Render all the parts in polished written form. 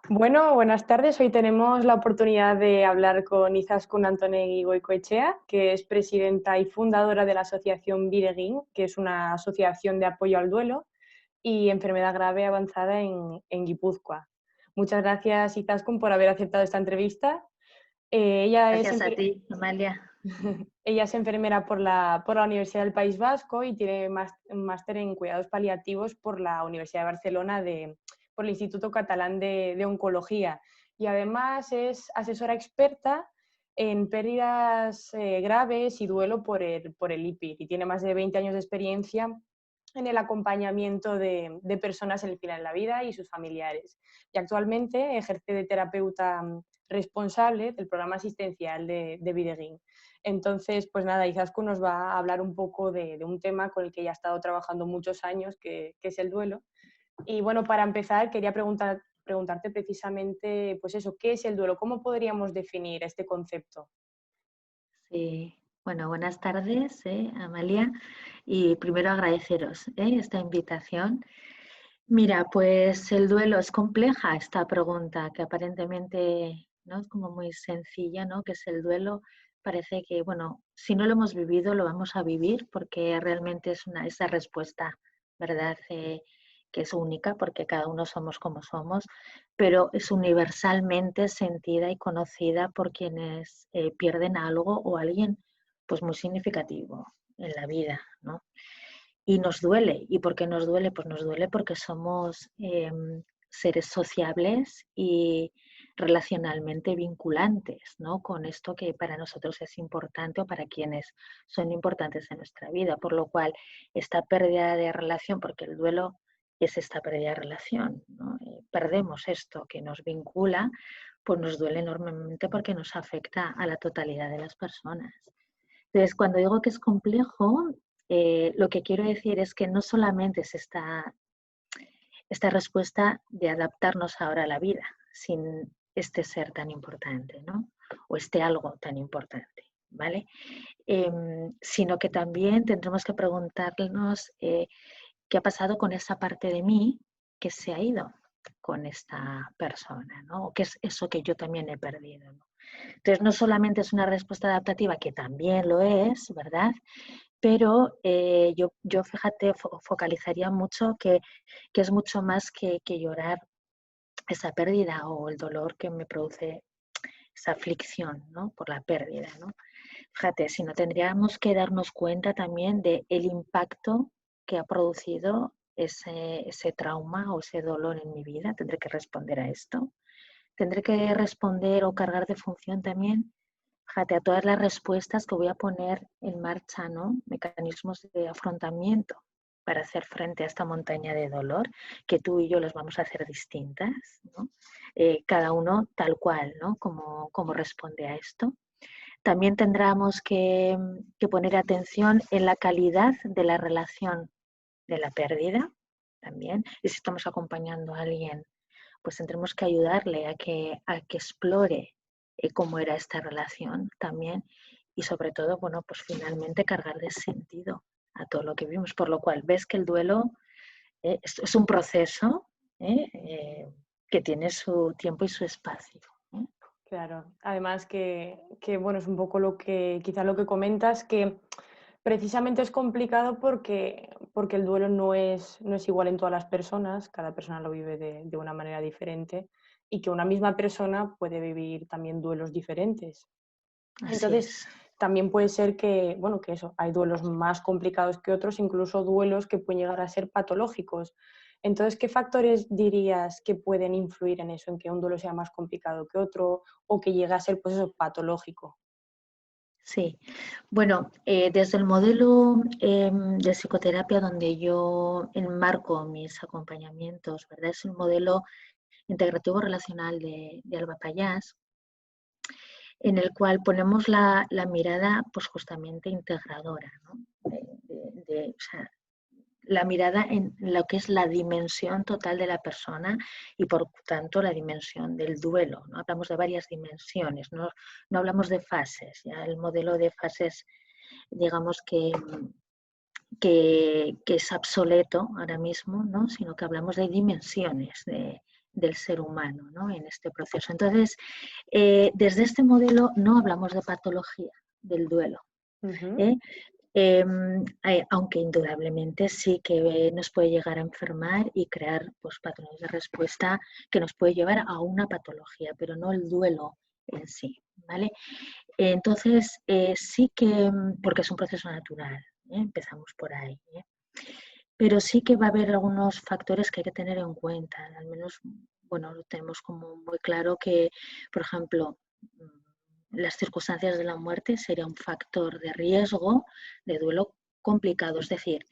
Bueno, buenas tardes. Hoy tenemos la oportunidad de hablar con Izaskun Antonegui Goicoechea, que es presidenta y fundadora de la asociación Bidegin, que es una asociación de apoyo al duelo y enfermedad grave avanzada en Guipúzcoa. Muchas gracias, Izaskun, por haber aceptado esta entrevista. Ella es Gracias a ti, Amalia. Ella es enfermera por la Universidad del País Vasco y tiene un máster en cuidados paliativos por la Universidad de Barcelona, por el Instituto Catalán de Oncología. Y además es asesora experta en pérdidas graves y duelo por el IPID. Y tiene más de 20 años de experiencia en el acompañamiento de personas en el final de la vida y sus familiares. Y actualmente ejerce de terapeuta responsable del programa asistencial de Bidegin. Entonces, pues nada, Izaskun nos va a hablar un poco de un tema con el que ya ha estado trabajando muchos años, que es el duelo. Y bueno, para empezar, quería preguntarte precisamente, pues eso, ¿qué es el duelo? ¿Cómo podríamos definir este concepto? Sí. Bueno, buenas tardes, Amalia. Y primero agradeceros esta invitación. Mira, pues el duelo es compleja esta pregunta, que aparentemente no es como muy sencilla, ¿no? ¿Qué es el duelo? Parece que, bueno, si no lo hemos vivido, lo vamos a vivir porque realmente es esa respuesta, ¿verdad? Que es única porque cada uno somos como somos, pero es universalmente sentida y conocida por quienes pierden algo o alguien pues muy significativo en la vida, ¿no? Y nos duele. ¿Y por qué nos duele? Pues nos duele porque somos seres sociables y relacionalmente vinculantes, ¿no? Con esto que para nosotros es importante o para quienes son importantes en nuestra vida. Por lo cual, esta pérdida de relación, porque el duelo es esta pérdida de relación, ¿no? Perdemos esto que nos vincula, pues nos duele enormemente porque nos afecta a la totalidad de las personas. Entonces, cuando digo que es complejo, lo que quiero decir es que no solamente es esta respuesta de adaptarnos ahora a la vida sin este ser tan importante, ¿no? O este algo tan importante, ¿vale? Sino que también tendremos que preguntarnos qué ha pasado con esa parte de mí que se ha ido con esta persona, ¿no? O qué es eso que yo también he perdido, ¿no? Entonces, no solamente es una respuesta adaptativa, que también lo es, ¿verdad? Pero yo fíjate, focalizaría mucho que es mucho más que llorar esa pérdida o el dolor que me produce esa aflicción, ¿no? Por la pérdida, ¿no? Fíjate, si no tendríamos que darnos cuenta también del impacto que ha producido ese trauma o ese dolor en mi vida. Tendré que responder a esto. Tendré que responder o cargar de función también, fíjate, a todas las respuestas que voy a poner en marcha, ¿no? Mecanismos de afrontamiento para hacer frente a esta montaña de dolor, que tú y yo los vamos a hacer distintas, ¿no? Cada uno tal cual, ¿no? Como responde a esto. También tendremos que poner atención en la calidad de la relación de la pérdida, también. Y si estamos acompañando a alguien, pues tendremos que ayudarle a que explore cómo era esta relación también y sobre todo, bueno, pues finalmente cargar de sentido a todo lo que vimos, por lo cual ves que el duelo es un proceso eh, eh, que tiene su tiempo y su espacio. Claro, además bueno, es un poco quizá lo que comentas, que precisamente es complicado porque el duelo no es igual en todas las personas, cada persona lo vive de una manera diferente y que una misma persona puede vivir también duelos diferentes. Así Entonces, es. también puede ser que, bueno, que eso, hay duelos más complicados que otros, incluso duelos que pueden llegar a ser patológicos. Entonces, ¿qué factores dirías que pueden influir en eso, en que un duelo sea más complicado que otro o que llegue a ser, pues eso, patológico? Sí, bueno, desde el modelo de psicoterapia donde yo enmarco mis acompañamientos, ¿verdad? Es un modelo integrativo relacional de Alba Pallás, en el cual ponemos la mirada pues justamente integradora, ¿no? O sea, la mirada en lo que es la dimensión total de la persona y por tanto la dimensión del duelo, ¿no? Hablamos de varias dimensiones, no hablamos de fases, ya el modelo de fases digamos que es obsoleto ahora mismo, ¿no? Sino que hablamos de dimensiones del ser humano, ¿no? En este proceso. Entonces, desde este modelo no hablamos de patología del duelo. ¿Eh? Aunque indudablemente sí que nos puede llegar a enfermar y crear pues, patrones de respuesta que nos puede llevar a una patología, pero no el duelo en sí, ¿vale? Entonces, sí que, porque es un proceso natural, empezamos por ahí, pero sí que va a haber algunos factores que hay que tener en cuenta, al menos, bueno, lo tenemos como muy claro que, por ejemplo, las circunstancias de la muerte sería un factor de riesgo de duelo complicado, es decir,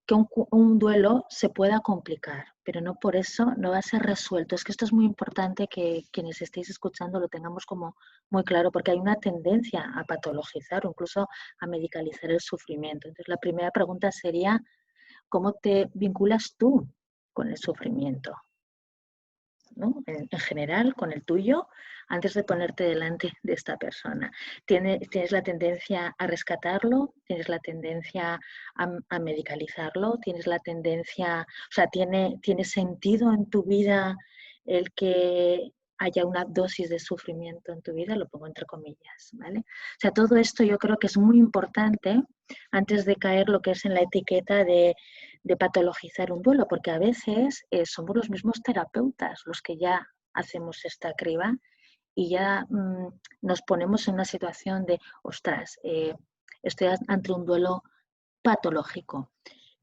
que un duelo se pueda complicar, pero no por eso no va a ser resuelto. Es que esto es muy importante que quienes estéis escuchando lo tengamos como muy claro, porque hay una tendencia a patologizar o incluso a medicalizar el sufrimiento. Entonces, la primera pregunta sería, ¿cómo te vinculas tú con el sufrimiento? ¿No? En general, con el tuyo, antes de ponerte delante de esta persona. ¿Tienes la tendencia a rescatarlo? ¿Tienes la tendencia a medicalizarlo? ¿Tienes la tendencia, o sea, ¿tiene sentido en tu vida el que haya una dosis de sufrimiento en tu vida? Lo pongo entre comillas, ¿vale? O sea, todo esto yo creo que es muy importante antes de caer lo que es en la etiqueta de patologizar un duelo, porque a veces somos los mismos terapeutas los que ya hacemos esta criba y ya nos ponemos en una situación de, ostras, estoy ante un duelo patológico.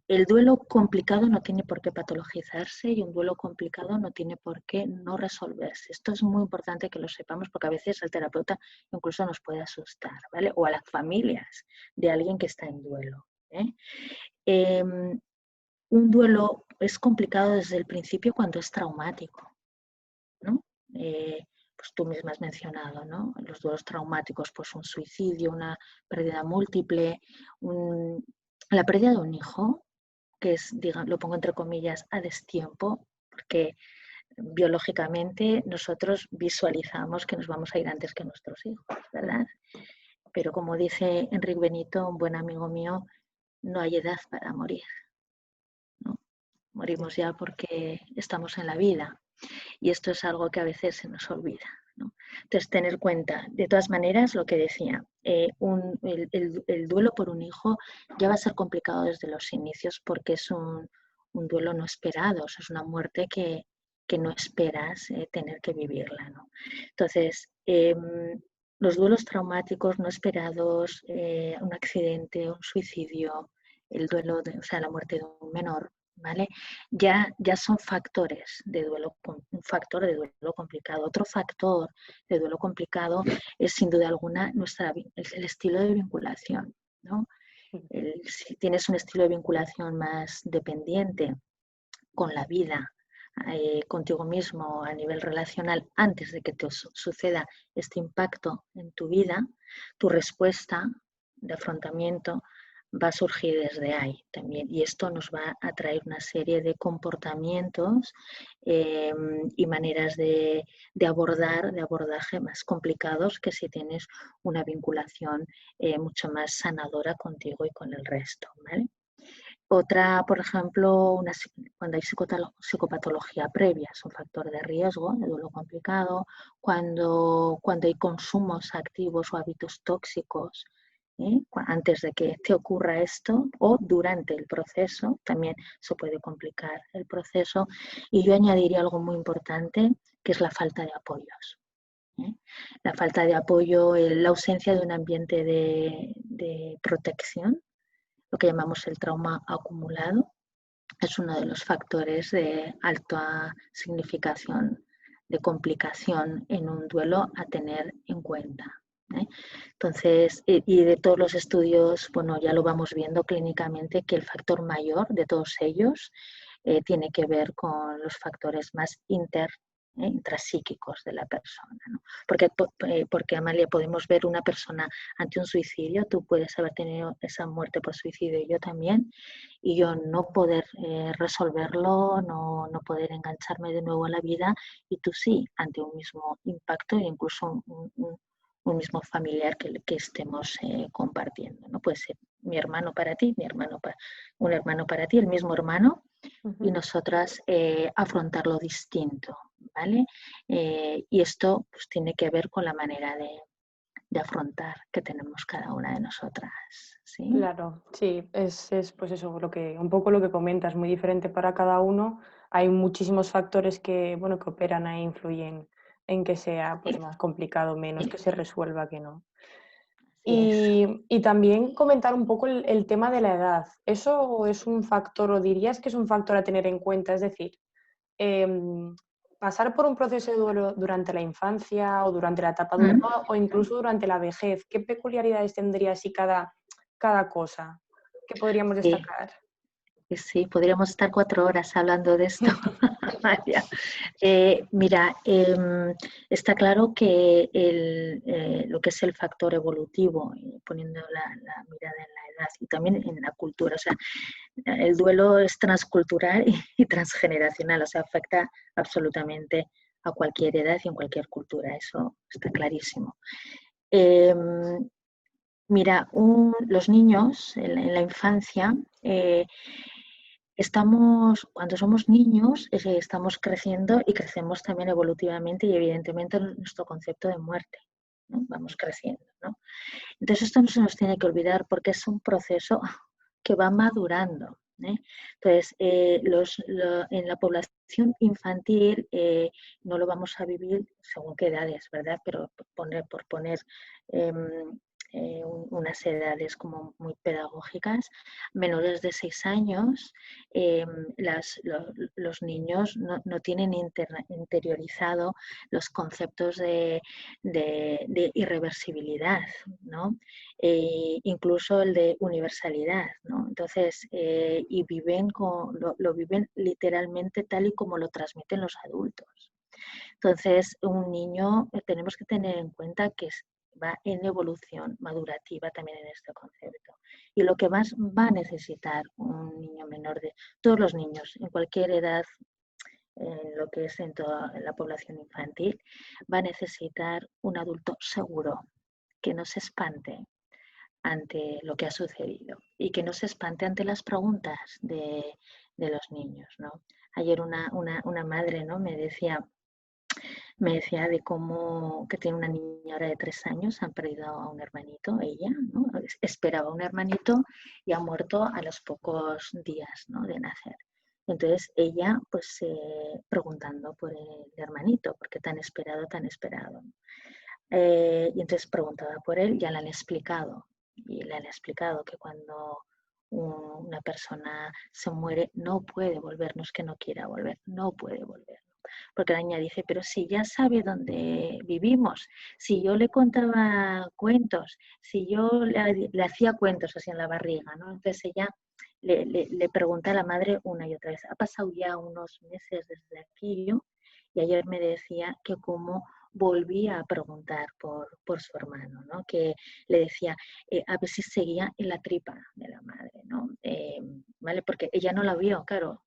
El duelo complicado no tiene por qué patologizarse y un duelo complicado no tiene por qué no resolverse. Esto es muy importante que lo sepamos porque a veces el terapeuta incluso nos puede asustar, ¿vale? O a las familias de alguien que está en duelo. Un duelo es complicado desde el principio cuando es traumático, ¿no? Pues tú misma has mencionado, ¿no? Los duelos traumáticos, pues un suicidio, una pérdida múltiple, la pérdida de un hijo, que es, lo pongo entre comillas, a destiempo, porque biológicamente nosotros visualizamos que nos vamos a ir antes que nuestros hijos, ¿verdad? Pero como dice Enrique Benito, un buen amigo mío, no hay edad para morir, ¿no? Morimos ya porque estamos en la vida y esto es algo que a veces se nos olvida, ¿no? Entonces, tener cuenta, de todas maneras, lo que decía, el duelo por un hijo ya va a ser complicado desde los inicios porque es un duelo no esperado, o sea, es una muerte que no esperas tener que vivirla, ¿no? Entonces, los duelos traumáticos no esperados, un accidente, un suicidio, el duelo, o sea, la muerte de un menor, ¿vale? Ya son factores de duelo, un factor de duelo complicado. Otro factor de duelo complicado es sin duda alguna el estilo de vinculación, ¿no? Si tienes un estilo de vinculación más dependiente con la vida, contigo mismo a nivel relacional, antes de que te suceda este impacto en tu vida, tu respuesta de afrontamiento va a surgir desde ahí también. Y esto nos va a traer una serie de comportamientos y maneras de abordaje más complicados que si tienes una vinculación mucho más sanadora contigo y con el resto, ¿vale? Otra, por ejemplo, cuando hay psicopatología previa, es un factor de riesgo, de duelo complicado. Cuando hay consumos activos o hábitos tóxicos, antes de que te ocurra esto o durante el proceso, también se puede complicar el proceso. Y yo añadiría algo muy importante, que es la falta de apoyos. La falta de apoyo, la ausencia de un ambiente de protección, lo que llamamos el trauma acumulado, es uno de los factores de alta significación de complicación en un duelo a tener en cuenta. Entonces, y de todos los estudios, bueno, ya lo vamos viendo clínicamente que el factor mayor de todos ellos tiene que ver con los factores más intrapsíquicos de la persona, ¿no? Porque, Amalia, podemos ver una persona ante un suicidio, tú puedes haber tenido esa muerte por suicidio y yo también, y yo no poder resolverlo, no poder engancharme de nuevo a la vida, y tú sí, ante un mismo impacto e incluso un mismo familiar que estemos compartiendo, ¿no? Puede ser mi hermano para ti, un hermano para ti, el mismo hermano, y nosotras afrontarlo distinto, ¿vale? Y esto pues, tiene que ver con la manera de afrontar que tenemos cada una de nosotras, ¿sí? Claro, sí, es pues eso, un poco lo que comentas, muy diferente para cada uno. Hay muchísimos factores que, bueno, que operan e influyen en que sea pues Sí, más complicado, menos, sí, que se resuelva, que no. así es. Y también comentar un poco el tema de la edad. ¿Eso es un factor o dirías que es un factor a tener en cuenta? Es decir, em, pasar por un proceso de duelo durante la infancia o durante la etapa Mm. adulta o incluso durante la vejez, ¿qué peculiaridades tendría así cada cosa que podríamos Sí, destacar? sí, podríamos estar 4 horas hablando de esto, María. Mira, está claro que lo que es el factor evolutivo, poniendo la mirada en la edad y también en la cultura, o sea, el duelo es transcultural y transgeneracional, o sea, afecta absolutamente a cualquier edad y en cualquier cultura, eso está clarísimo. Eh, Mira, los niños en la infancia, cuando somos niños, estamos creciendo y crecemos también evolutivamente y evidentemente nuestro concepto de muerte, ¿no? Vamos creciendo, ¿no? Entonces esto no se nos tiene que olvidar porque es un proceso que va madurando, ¿eh? Entonces, en la población infantil no lo vamos a vivir según qué edades, ¿verdad? Pero por poner em, unas edades como muy pedagógicas, menores de 6 años, em, los niños no tienen interiorizado los conceptos de irreversibilidad, ¿no? Incluso el de universalidad, ¿no? Entonces, y lo viven literalmente tal y como lo transmiten los adultos. Entonces, un niño tenemos que tener en cuenta que va en evolución madurativa también en este concepto. Y lo que más va a necesitar un niño menor de todos los niños, en cualquier edad, en lo que es en toda la población infantil, va a necesitar un adulto seguro, que no se espante ante lo que ha sucedido y que no se espante ante las preguntas de los niños, ¿no? Ayer una madre, ¿no? Me decía de cómo que tiene una niña ahora de 3 años, han perdido a un hermanito, ella, ¿no? Esperaba un hermanito y ha muerto a los pocos días, ¿no? De nacer. Entonces ella, pues, preguntando por el hermanito, porque tan esperado, tan esperado. Y entonces preguntaba por él, ya le han explicado, y le han explicado que cuando una persona se muere no puede volver, no es que no quiera volver, no puede volver. Porque la niña dice, pero si ya sabe dónde vivimos, si yo le contaba cuentos, si yo le hacía cuentos así en la barriga, ¿no? Entonces ella le pregunta a la madre una y otra vez, ha pasado ya unos meses desde aquello, y ayer me decía que cómo volvía a preguntar por su hermano, ¿no? Que le decía a ver si seguía en la tripa de la madre, ¿no? ¿Vale? Porque ella no la vio, claro,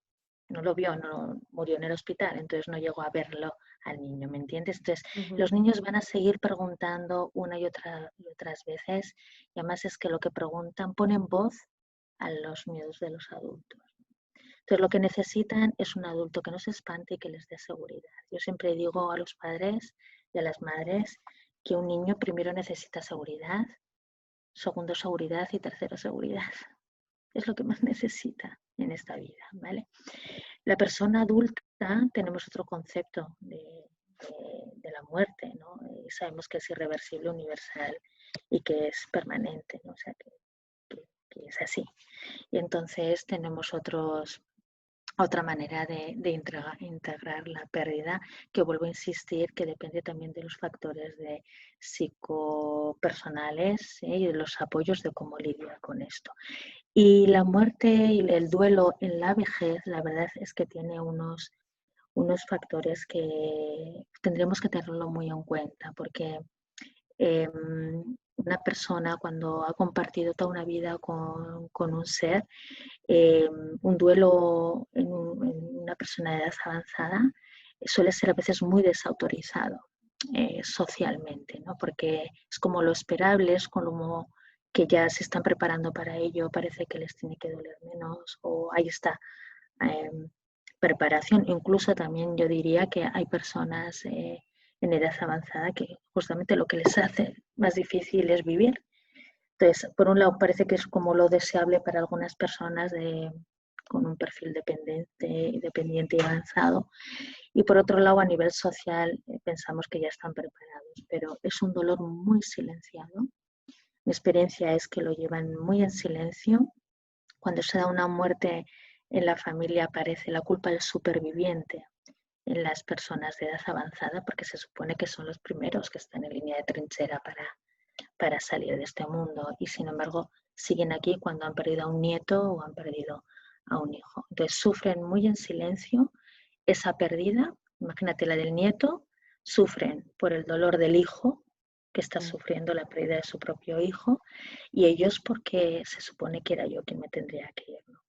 no lo vio, no murió en el hospital, entonces no llegó a verlo al niño, ¿me entiendes? Entonces, Ujú. los niños van a seguir preguntando una y otras veces, y además es que lo que preguntan ponen voz a los miedos de los adultos. Entonces, lo que necesitan es un adulto que no se espante y que les dé seguridad. Yo siempre digo a los padres y a las madres que un niño primero necesita seguridad, segundo seguridad y tercero seguridad. Es lo que más necesita en esta vida, ¿vale? La persona adulta tenemos otro concepto de la muerte, ¿no? Sabemos que es irreversible, universal y que es permanente, ¿no? O sea, que es así. Y entonces tenemos otra manera de integrar la pérdida, que vuelvo a insistir, que depende también de los factores de psicopersonales, ¿eh? Y de los apoyos de cómo lidiar con esto. Y la muerte y el duelo en la vejez, la verdad es que tiene unos factores que tendremos que tenerlo muy en cuenta, porque eh, una persona cuando ha compartido toda una vida con un ser, un duelo en una persona de edad avanzada suele ser a veces muy desautorizado socialmente, ¿no? Porque es como lo esperable, es como que ya se están preparando para ello, parece que les tiene que doler menos, o ahí está, eh, preparación. Incluso también yo diría que hay personas en edad avanzada que justamente lo que les hace más difícil es vivir. Entonces, por un lado parece que es como lo deseable para algunas personas con un perfil dependiente y avanzado, y por otro lado a nivel social pensamos que ya están preparados, pero es un dolor muy silenciado. Mi experiencia es que lo llevan muy en silencio. Cuando se da una muerte en la familia aparece la culpa del superviviente en las personas de edad avanzada, porque se supone que son los primeros que están en línea de trinchera para salir de este mundo, y sin embargo siguen aquí cuando han perdido a un nieto o han perdido a un hijo. Entonces sufren muy en silencio esa pérdida. Imagínate la del nieto, sufren por el dolor del hijo que está sufriendo la pérdida de su propio hijo, y ellos porque se supone que era yo quien me tendría que ir, ¿no?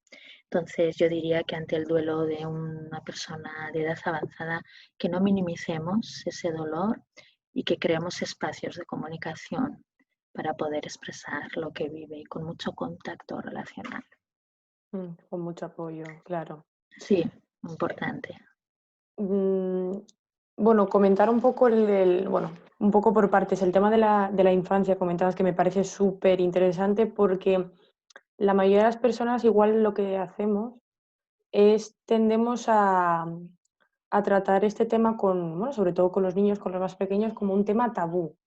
Entonces yo diría que ante el duelo de una persona de edad avanzada, que no minimicemos ese dolor y que creemos espacios de comunicación para poder expresar lo que vive y con mucho contacto relacional. Con mucho apoyo, claro. Sí, importante. Bueno, comentar un poco bueno, un poco por partes. El tema de la infancia, comentabas que me parece súper interesante porque la mayoría de las personas igual lo que hacemos es tendemos a tratar este tema con, bueno, sobre todo con los niños, con los más pequeños, como un tema tabú,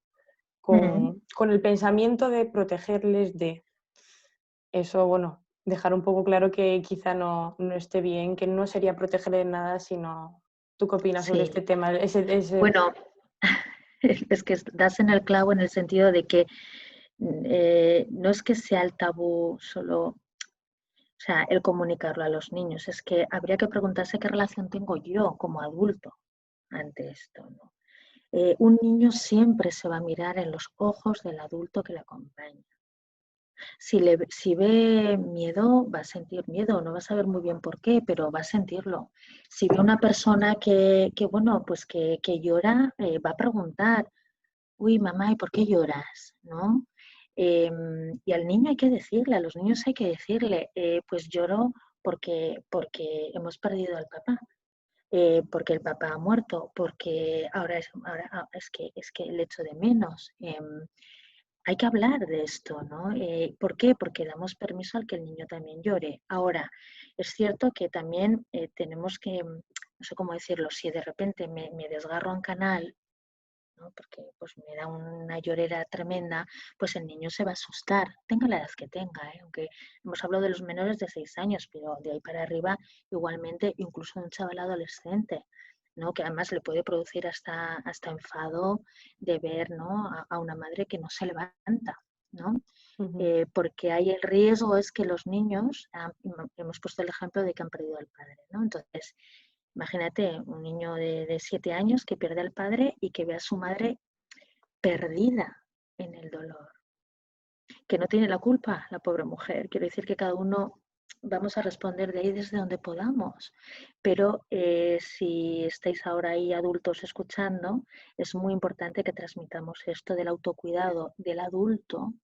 con el pensamiento de protegerles de eso, bueno, dejar un poco claro que quizá no esté bien, que no sería protegerle de nada, sino... ¿Tú qué opinas sobre Sí, este tema? bueno, es que das en el clavo en el sentido de que no es que sea el tabú solo, o sea, el comunicarlo a los niños, es que habría que preguntarse qué relación tengo yo como adulto ante esto, ¿no? Un niño siempre se va a mirar en los ojos del adulto que le acompaña. Si ve miedo, va a sentir miedo, no va a saber muy bien por qué, pero va a sentirlo. Si ve una persona bueno, pues que llora, va a preguntar, uy, mamá, ¿y por qué lloras? ¿No? Y al niño hay que decirle, a los niños hay que decirle, pues lloro porque hemos perdido al papá, porque el papá ha muerto, porque es que el echo de menos. Hay que hablar de esto, ¿no? ¿Por qué? Porque damos permiso al que el niño también llore. Ahora, es cierto que también tenemos que, no sé cómo decirlo, si de repente me desgarro un canal, ¿no? Porque pues me da una llorera tremenda, pues el niño se va a asustar, tenga la edad que tenga, ¿eh? Aunque hemos hablado de los menores de 6 años, pero de ahí para arriba igualmente, incluso un chaval adolescente, ¿no? Que además le puede producir hasta enfado de ver, ¿no? a una madre que no se levanta, ¿no? Ujú. Porque hay el riesgo es que los niños, hemos puesto el ejemplo de que han perdido al padre, ¿no? Entonces, imagínate un niño de 7 años que pierde al padre y que ve a su madre perdida en el dolor, que no tiene la culpa, la pobre mujer. Quiero decir que cada uno vamos a responder de ahí desde donde podamos, pero si estáis ahora ahí adultos escuchando, es muy importante que transmitamos esto del autocuidado del adulto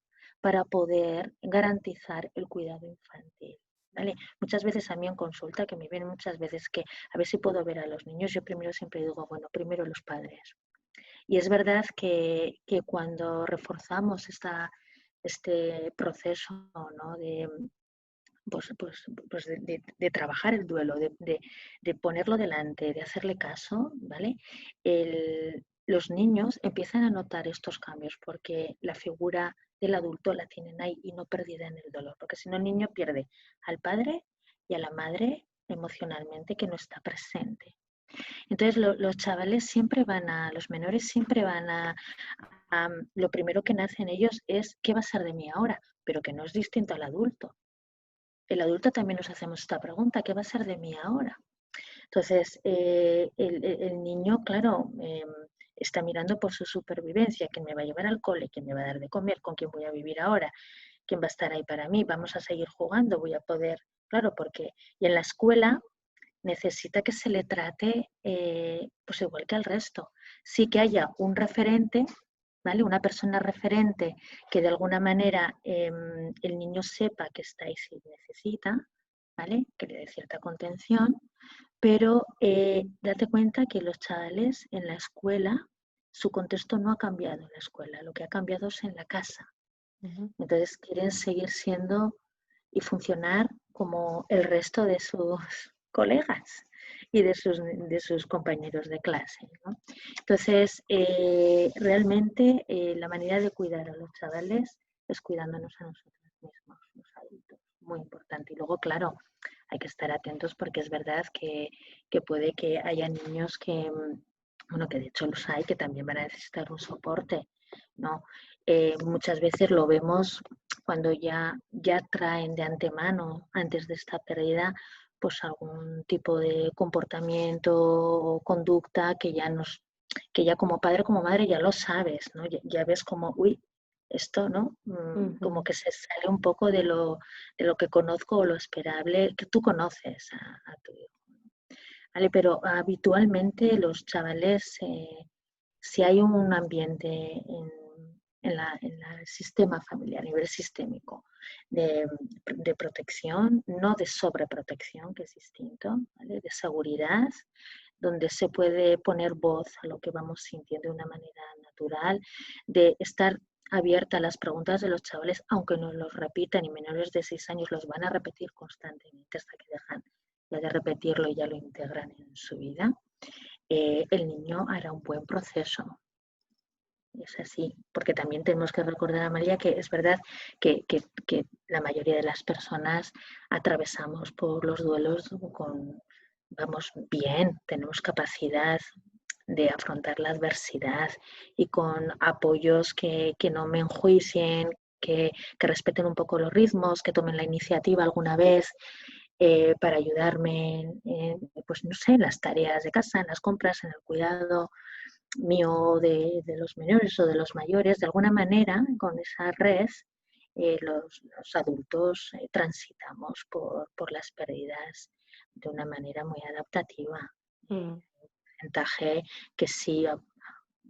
para poder garantizar el cuidado infantil. ¿Vale? Muchas veces a mí en consulta, que me vienen muchas veces que a ver si puedo ver a los niños, yo primero siempre digo, bueno, primero los padres. Y es verdad que cuando reforzamos este proceso, ¿no? De trabajar el duelo, de ponerlo delante, de hacerle caso, ¿vale? Los niños empiezan a notar estos cambios porque la figura del adulto la tienen ahí y no perdida en el dolor, porque si no el niño pierde al padre y a la madre emocionalmente que no está presente. Entonces los chavales siempre los menores siempre lo primero que nace en ellos es ¿qué va a ser de mí ahora? Pero que no es distinto al adulto. El adulto también nos hacemos esta pregunta, ¿qué va a ser de mí ahora? Entonces, el niño, claro, está mirando por su supervivencia, quién me va a llevar al cole, quién me va a dar de comer, con quién voy a vivir ahora, quién va a estar ahí para mí, vamos a seguir jugando, voy a poder, claro, porque, y en la escuela necesita que se le trate pues igual que al resto. Sí que haya un referente, ¿vale? Una persona referente que de alguna manera el niño sepa que está ahí si necesita, ¿vale? Que le dé cierta contención, Pero date cuenta que los chavales en la escuela, su contexto no ha cambiado en la escuela, lo que ha cambiado es en la casa. Entonces quieren seguir siendo y funcionar como el resto de sus colegas y de sus compañeros de clase, ¿no? Entonces, realmente la manera de cuidar a los chavales es cuidándonos a nosotros mismos, los adultos, muy importante. Y luego, claro, hay que estar atentos porque es verdad que puede que haya niños que, bueno, que de hecho los hay, que también van a necesitar un soporte, ¿no? Muchas veces lo vemos cuando ya traen de antemano, antes de esta pérdida, pues algún tipo de comportamiento o conducta que ya como padre o como madre ya lo sabes, ¿no? Ya ves como, uy, esto, ¿no? Como que se sale un poco de lo que conozco o lo esperable que tú conoces a tu hijo. Vale, pero habitualmente los chavales, si hay un ambiente en el sistema familiar, a nivel sistémico, de protección, no de sobreprotección, que es distinto, ¿vale? De seguridad, donde se puede poner voz a lo que vamos sintiendo de una manera natural, de estar abierta a las preguntas de los chavales, aunque no los repitan, y menores de 6 años los van a repetir constantemente hasta que dejan ya de repetirlo y ya lo integran en su vida, el niño hará un buen proceso. Es así, porque también tenemos que recordar, Amalia, que es verdad que la mayoría de las personas atravesamos por los duelos vamos bien, tenemos capacidad de afrontar la adversidad y con apoyos que no me enjuicien, que respeten un poco los ritmos, que tomen la iniciativa alguna vez para ayudarme pues no sé, en las tareas de casa, en las compras, en el cuidado mío de los menores o de los mayores. De alguna manera, con esa red, los adultos transitamos por las pérdidas de una manera muy adaptativa. Un porcentaje que sí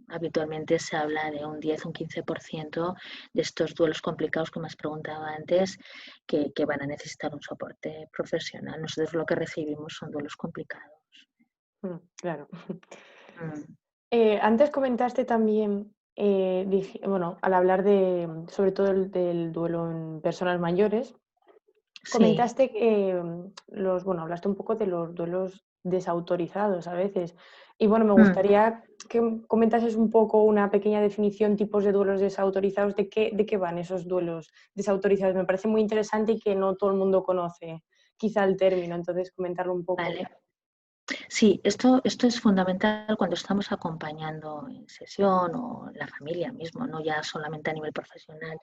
habitualmente se habla de un 10, un 15% de estos duelos complicados que me has preguntado antes, que van a necesitar un soporte profesional. Nosotros lo que recibimos son duelos complicados. Claro. Antes comentaste también, bueno, al hablar sobre todo del duelo en personas mayores, comentaste que hablaste un poco de los duelos desautorizados a veces. Y bueno, me gustaría que comentases un poco una pequeña definición, tipos de duelos desautorizados, de qué van esos duelos desautorizados. Me parece muy interesante y que no todo el mundo conoce quizá el término, entonces comentarlo un poco. Vale. Sí, esto es fundamental cuando estamos acompañando en sesión o en la familia mismo, no ya solamente a nivel profesional.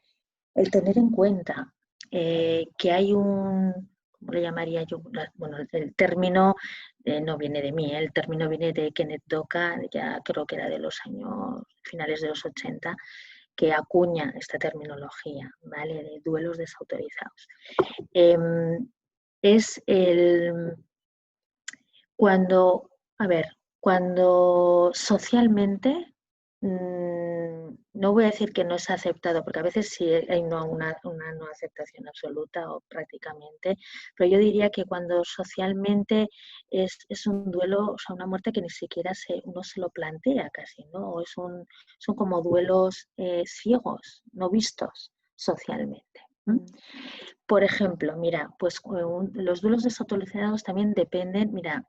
El tener en cuenta que hay ¿cómo le llamaría yo? Bueno, el término no viene de mí, el término viene de Kenneth Doka, ya creo que era de los años finales de los 80, que acuña esta terminología, ¿vale? De duelos desautorizados. Es cuando socialmente, no voy a decir que no es aceptado, porque a veces sí hay una no aceptación absoluta o prácticamente, pero yo diría que cuando socialmente es un duelo, o sea, una muerte que ni siquiera uno se lo plantea casi, ¿no? Son como duelos ciegos, no vistos socialmente. Por ejemplo, mira, pues los duelos desautorizados también dependen, mira,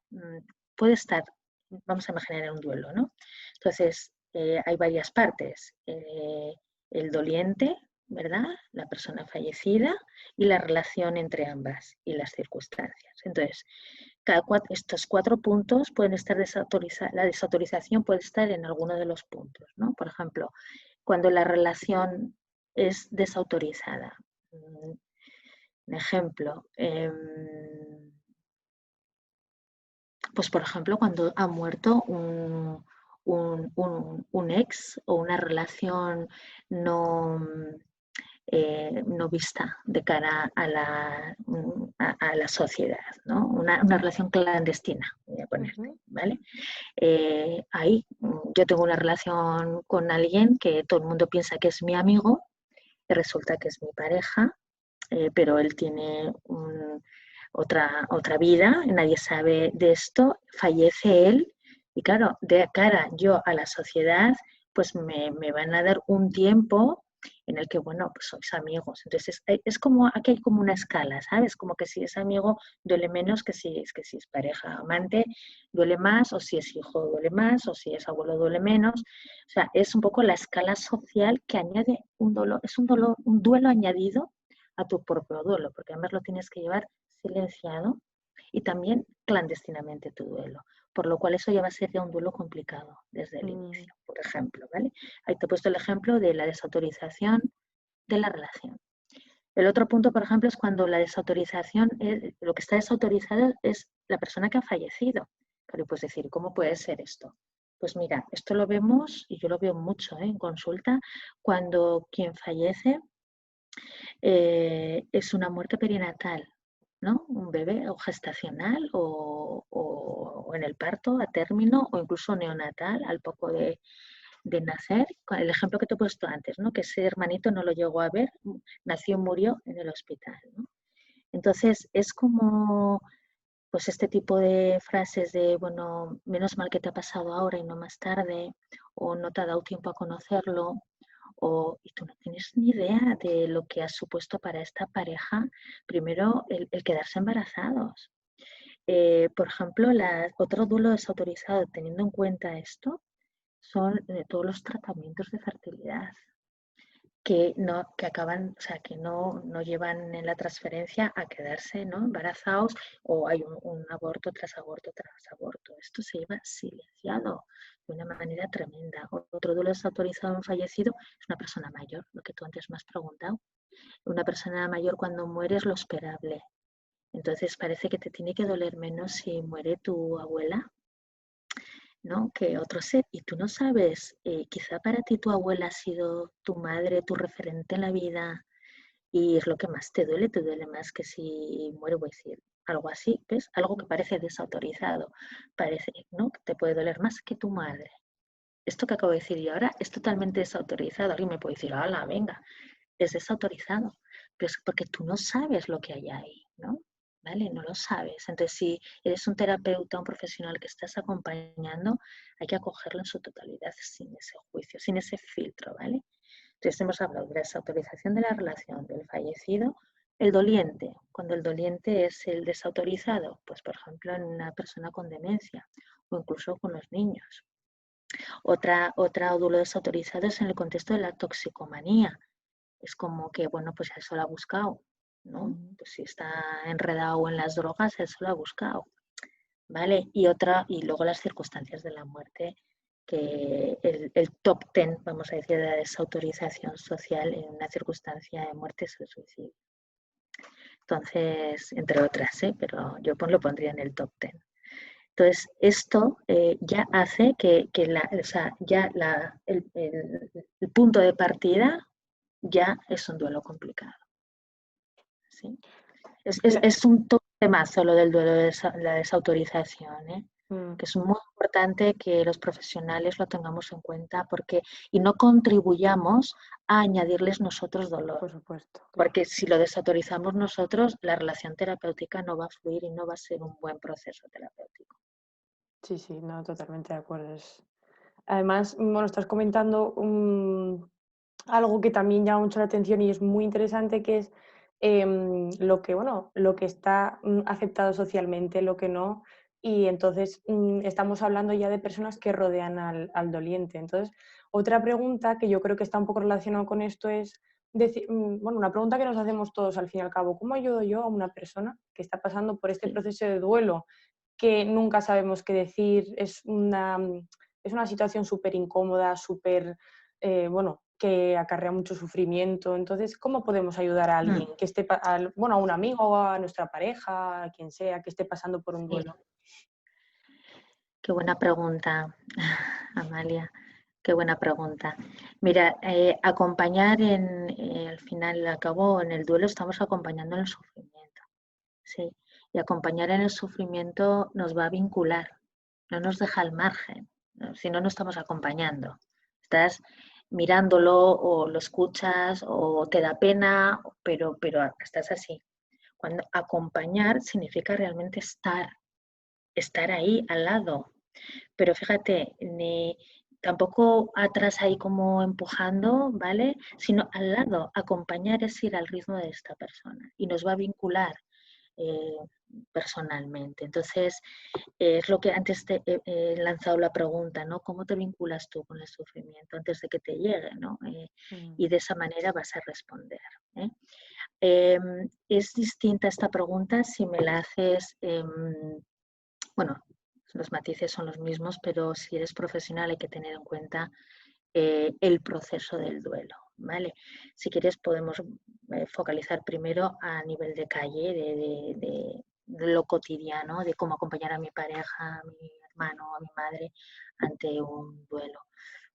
puede estar, vamos a imaginar un duelo, ¿no? Entonces, hay varias partes, el doliente, ¿verdad? La persona fallecida y la relación entre ambas y las circunstancias. Entonces, estos 4 puntos pueden estar desautorizados, la desautorización puede estar en alguno de los puntos, ¿no? Por ejemplo, cuando la relación es desautorizada. Un ejemplo, pues por ejemplo cuando ha muerto un ex o una relación no vista de cara a la sociedad, ¿no? Una relación clandestina, voy a ponerte, ¿vale? Ahí yo tengo una relación con alguien que todo el mundo piensa que es mi amigo, y resulta que es mi pareja, pero él tiene otra vida, nadie sabe de esto, fallece él y claro, de cara yo a la sociedad, pues me van a dar un tiempo en el que, bueno, pues sois amigos. Entonces es como, aquí hay como una escala, ¿sabes? Como que si es amigo duele menos que si es pareja amante, duele más, o si es hijo duele más, o si es abuelo duele menos. O sea, es un poco la escala social que añade un dolor, es un dolor, un duelo añadido a tu propio duelo, porque además lo tienes que llevar silenciado y también clandestinamente tu duelo, por lo cual eso ya va a ser ya un duelo complicado desde el Mm, inicio, por ejemplo, ¿vale? Ahí te he puesto el ejemplo de la desautorización de la relación. El otro punto, por ejemplo, es cuando la desautorización, lo que está desautorizado es la persona que ha fallecido. Pero puedes decir, ¿cómo puede ser esto? Pues mira, esto lo vemos, y yo lo veo mucho en consulta, cuando quien fallece es una muerte perinatal, ¿no? Un bebé o gestacional o en el parto a término o incluso neonatal al poco de nacer. Con el ejemplo que te he puesto antes, ¿no? Que ese hermanito no lo llegó a ver, nació y murió en el hospital, ¿no? Entonces es como pues este tipo de frases de, bueno, menos mal que te ha pasado ahora y no más tarde, o no te ha dado tiempo a conocerlo, y tú no tienes ni idea de lo que ha supuesto para esta pareja, primero el quedarse embarazados. Por ejemplo, otro duelo desautorizado, teniendo en cuenta esto, son todos los tratamientos de fertilidad que acaban, o sea, que no llevan en la transferencia a quedarse, ¿no? Embarazados o hay un aborto tras aborto tras aborto. Esto se lleva silenciado de una manera tremenda. Otro duelo desautorizado en fallecido es una persona mayor, lo que tú antes me has preguntado. Una persona mayor cuando muere es lo esperable. Entonces parece que te tiene que doler menos si muere tu abuela, ¿no? Que otro ser. Y tú no sabes, quizá para ti tu abuela ha sido tu madre, tu referente en la vida, y es lo que más te duele más que si muere, voy a decir, algo así, ¿ves? Algo que parece desautorizado, parece, ¿no? Que te puede doler más que tu madre. Esto que acabo de decir yo ahora es totalmente desautorizado. Alguien me puede decir, hala, venga, es desautorizado, pero es porque tú no sabes lo que hay ahí, ¿no? ¿Vale? No lo sabes. Entonces, si eres un terapeuta, un profesional que estás acompañando, hay que acogerlo en su totalidad, sin ese juicio, sin ese filtro, ¿vale? Entonces, hemos hablado de la desautorización de la relación, del fallecido, el doliente. Cuando el doliente es el desautorizado, pues por ejemplo en una persona con demencia o incluso con los niños. Otra duelo desautorizado es en el contexto de la toxicomanía. Es como que, bueno, pues eso lo ha buscado, ¿no? mm. Pues si está enredado en las drogas, eso lo ha buscado, ¿vale? Y luego las circunstancias de la muerte, que el top 10, vamos a decir, de la desautorización social en una circunstancia de muerte es el suicidio. Entonces, entre otras, pero yo lo pondría en el top 10. Entonces, esto ya hace que el punto de partida ya es un duelo complicado. ¿Sí? Es un tema solo del duelo de la desautorización, Mm, que es muy importante que los profesionales lo tengamos en cuenta y no contribuyamos a añadirles nosotros dolor. por supuesto, claro. Porque si lo desautorizamos nosotros, la relación terapéutica no va a fluir y no va a ser un buen proceso terapéutico. Sí, sí, no, totalmente de acuerdo. Además, bueno, estás comentando algo que también llama mucho la atención y es muy interesante, que es bueno, lo que está aceptado socialmente, lo que no. Y entonces estamos hablando ya de personas que rodean al doliente. Entonces, otra pregunta que yo creo que está un poco relacionada con esto es, bueno, una pregunta que nos hacemos todos al fin y al cabo: ¿cómo ayudo yo a una persona que está pasando por este Sí. proceso de duelo, que nunca sabemos qué decir? Es una situación súper incómoda, súper, bueno, que acarrea mucho sufrimiento. Entonces, ¿cómo podemos ayudar a alguien que esté, bueno, a un amigo, a nuestra pareja, a quien sea, que esté pasando por un Sí, duelo? qué buena pregunta, Amalia. Qué buena pregunta. Mira, acompañar al final, al cabo, en el duelo estamos acompañando en el sufrimiento, ¿sí? Y acompañar en el sufrimiento nos va a vincular, no nos deja al margen, ¿no? Si no, no estamos acompañando. Estás mirándolo o lo escuchas o te da pena, pero estás así. Cuando acompañar significa realmente estar ahí al lado. Pero fíjate, tampoco atrás ahí como empujando, ¿vale? Sino al lado, acompañar es ir al ritmo de esta persona y nos va a vincular eh, personalmente. Entonces, es lo que antes te he lanzado la pregunta, ¿no? ¿Cómo te vinculas tú con el sufrimiento antes de que te llegue, ¿no? Y de esa manera vas a responder. ¿Eh? Es distinta esta pregunta si me la haces, bueno, los matices son los mismos, pero si eres profesional hay que tener en cuenta el proceso del duelo, ¿vale? Si quieres podemos focalizar primero a nivel de calle, de lo cotidiano, de cómo acompañar a mi pareja, a mi hermano, a mi madre ante un duelo.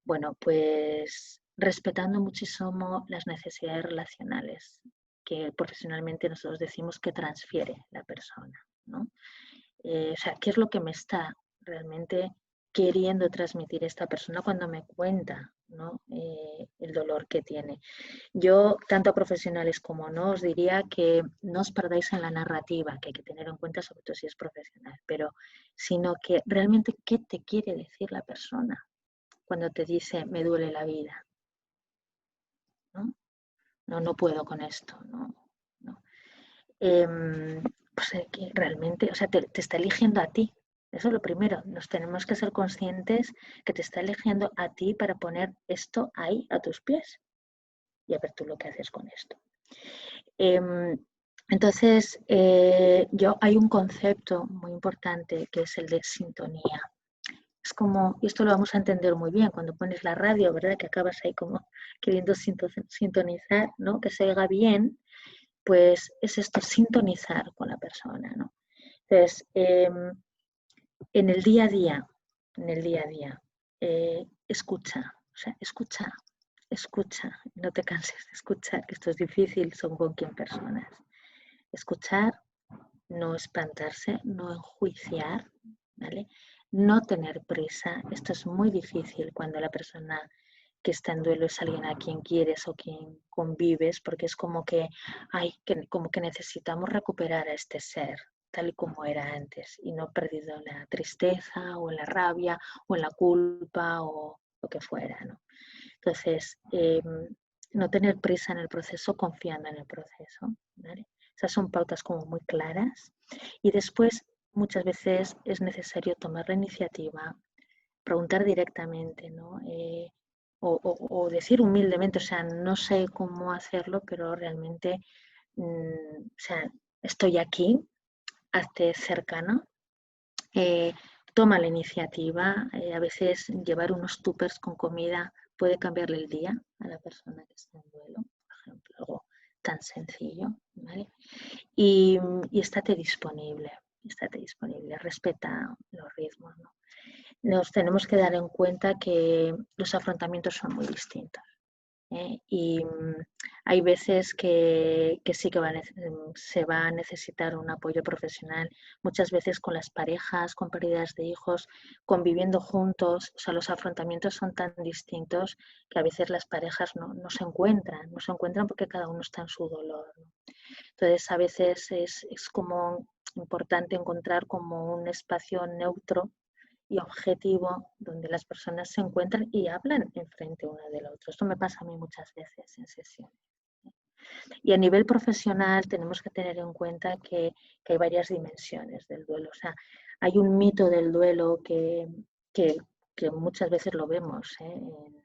Bueno, pues respetando muchísimo las necesidades relacionales que profesionalmente nosotros decimos que transfiere la persona, ¿no? O sea, ¿qué es lo que me está realmente queriendo transmitir esta persona cuando me cuenta, ¿no? El dolor que tiene? Yo, tanto a profesionales como no, os diría que no os perdáis en la narrativa, que hay que tener en cuenta, sobre todo si es profesional, pero sino que realmente qué te quiere decir la persona cuando te dice me duele la vida, ¿no? No puedo con esto, no. Pues que realmente, o sea, te está eligiendo a ti. Eso es lo primero. Nos tenemos que ser conscientes que te está eligiendo a ti para poner esto ahí a tus pies y a ver tú lo que haces con esto. Entonces, hay un concepto muy importante que es el de sintonía. Es como, y esto lo vamos a entender muy bien cuando pones la radio, ¿verdad? Que acabas ahí como queriendo sintonizar, ¿no? Que se oiga bien, pues es esto, sintonizar con la persona, ¿no? Entonces, en el día a día, escucha, o sea, escucha, no te canses de escuchar, que esto es difícil, son con 100 personas. Escuchar, no espantarse, no enjuiciar, ¿vale? No tener prisa, esto es muy difícil cuando la persona que está en duelo es alguien a quien quieres o quien convives, porque es como que, como que necesitamos recuperar a este ser tal y como era antes y no perdido en la tristeza o en la rabia o en la culpa o lo que fuera, ¿no? Entonces, no tener prisa en el proceso, confiando en el proceso, ¿vale? Esas son pautas como muy claras y después muchas veces es necesario tomar la iniciativa, preguntar directamente, ¿no? O decir humildemente, o sea, no sé cómo hacerlo, pero realmente, o sea, estoy aquí, hazte cercano, toma la iniciativa. A veces llevar unos tuppers con comida puede cambiarle el día a la persona que está en duelo, por ejemplo, algo tan sencillo, ¿vale? Y estate disponible, respeta los ritmos, ¿no? Nos tenemos que dar en cuenta que los afrontamientos son muy distintos. Y hay veces que sí que se va a necesitar un apoyo profesional, muchas veces con las parejas, con pérdidas de hijos, conviviendo juntos. O sea, los afrontamientos son tan distintos que a veces las parejas no se encuentran porque cada uno está en su dolor, ¿no? Entonces, a veces es como importante encontrar como un espacio neutro y objetivo donde las personas se encuentran y hablan enfrente una del otro. Esto me pasa a mí muchas veces en sesiones. Y a nivel profesional tenemos que tener en cuenta que hay varias dimensiones del duelo. O sea, hay un mito del duelo que muchas veces lo vemos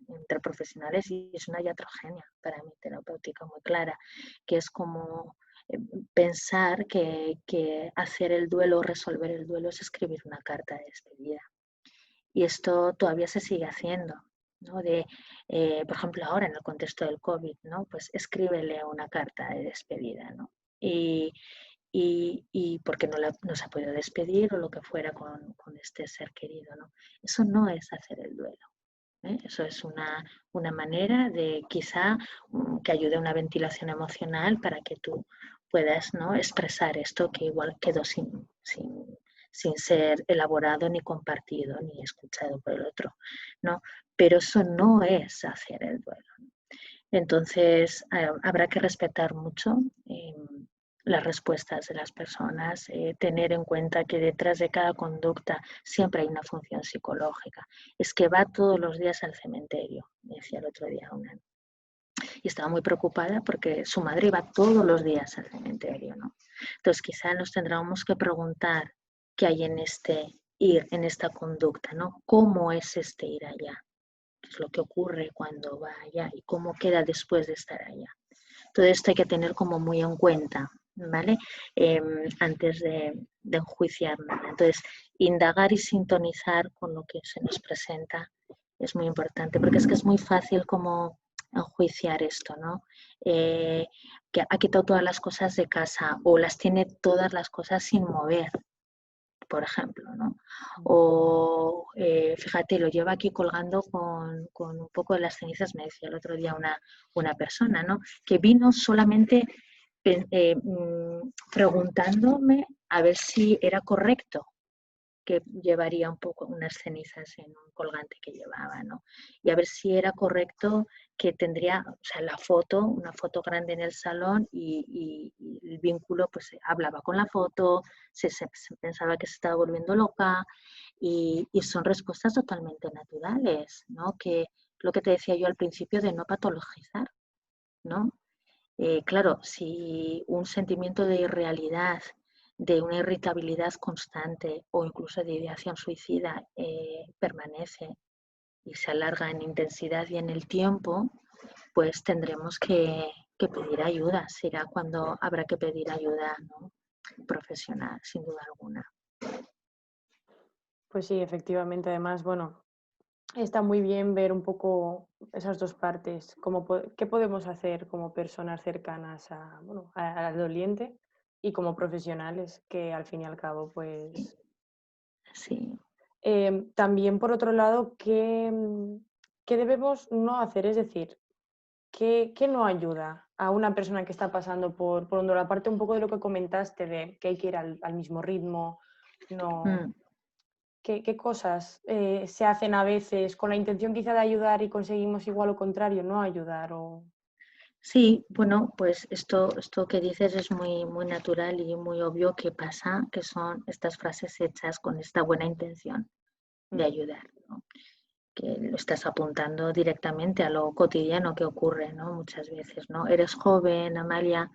entre profesionales y es una iatrogenia para mí terapéutica muy clara, que es como pensar que hacer el duelo, resolver el duelo es escribir una carta de despedida. Y esto todavía se sigue haciendo, ¿no? Por ejemplo, ahora en el contexto del COVID, ¿no? Pues escríbele una carta de despedida, ¿no? Y porque no se ha podido despedir o lo que fuera con este ser querido, ¿no? Eso no es hacer el duelo. Eso es una manera de quizá que ayude a una ventilación emocional para que tú puedas, ¿no? expresar esto que igual quedó sin ser elaborado ni compartido ni escuchado por el otro, ¿no? Pero eso no es hacer el duelo. Entonces habrá que respetar mucho las respuestas de las personas, tener en cuenta que detrás de cada conducta siempre hay una función psicológica. Es que va todos los días al cementerio, me decía el otro día una. Y estaba muy preocupada porque su madre iba todos los días al cementerio, ¿no? Entonces quizá nos tendríamos que preguntar qué hay en este ir, en esta conducta, ¿no? ¿Cómo es este ir allá? ¿Qué es lo que ocurre cuando va allá? ¿Y cómo queda después de estar allá? Todo esto hay que tener como muy en cuenta, ¿vale? Antes de enjuiciar nada. Entonces, indagar y sintonizar con lo que se nos presenta es muy importante, porque es que es muy fácil como enjuiciar esto, ¿no? Que ha quitado todas las cosas de casa o las tiene todas las cosas sin mover, por ejemplo, ¿no? O fíjate, lo lleva aquí colgando con un poco de las cenizas, me decía el otro día una persona, ¿no? Que vino solamente preguntándome a ver si era correcto que llevaría un poco unas cenizas en un colgante que llevaba, ¿no? Y a ver si era correcto que tendría, o sea, la foto, una foto grande en el salón y el vínculo, pues hablaba con la foto, se pensaba que se estaba volviendo loca y son respuestas totalmente naturales, ¿no? Que lo que te decía yo al principio de no patologizar, ¿no? Claro, si un sentimiento de irrealidad, de una irritabilidad constante o incluso de ideación suicida permanece y se alarga en intensidad y en el tiempo, pues tendremos que pedir ayuda. Será cuando habrá que pedir ayuda, ¿no? Profesional, sin duda alguna. Pues sí, efectivamente. Además, bueno, está muy bien ver un poco esas dos partes, qué podemos hacer como personas cercanas a, bueno, al doliente y como profesionales, que al fin y al cabo, pues... Sí. También, por otro lado, ¿qué debemos no hacer? Es decir, ¿qué no ayuda a una persona que está pasando por un dolor? Aparte un poco de lo que comentaste, de que hay que ir al mismo ritmo, no... Mm. ¿Qué cosas se hacen a veces con la intención quizá de ayudar y conseguimos igual lo contrario, no ayudar? Sí, bueno, pues esto que dices es muy, muy natural y muy obvio que pasa, que son estas frases hechas con esta buena intención de ayudar, ¿no? Que lo estás apuntando directamente a lo cotidiano que ocurre, ¿no? Muchas veces, ¿no? Eres joven, Amalia,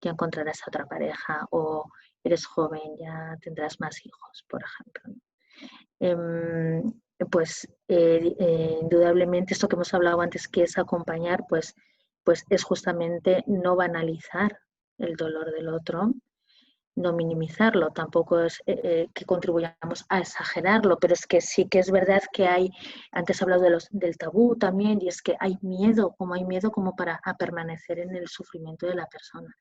ya encontrarás a otra pareja, o eres joven, ya tendrás más hijos, por ejemplo. Pues indudablemente esto que hemos hablado antes, que es acompañar, pues es justamente no banalizar el dolor del otro, no minimizarlo, tampoco es que contribuyamos a exagerarlo, pero es que sí que es verdad que hay, antes he hablado del tabú también, y es que hay miedo como para a permanecer en el sufrimiento de la persona.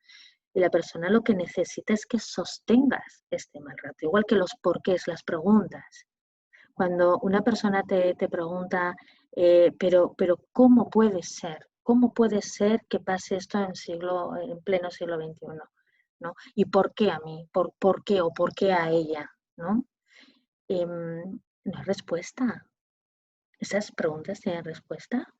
Y la persona lo que necesita es que sostengas este mal rato, igual que los porqués, las preguntas. Cuando una persona te pregunta, pero ¿cómo puede ser? ¿Cómo puede ser que pase esto en pleno siglo XXI? ¿No? ¿Y por qué a mí? ¿Por qué o por qué a ella? ¿No? No hay respuesta. ¿Esas preguntas tienen respuesta?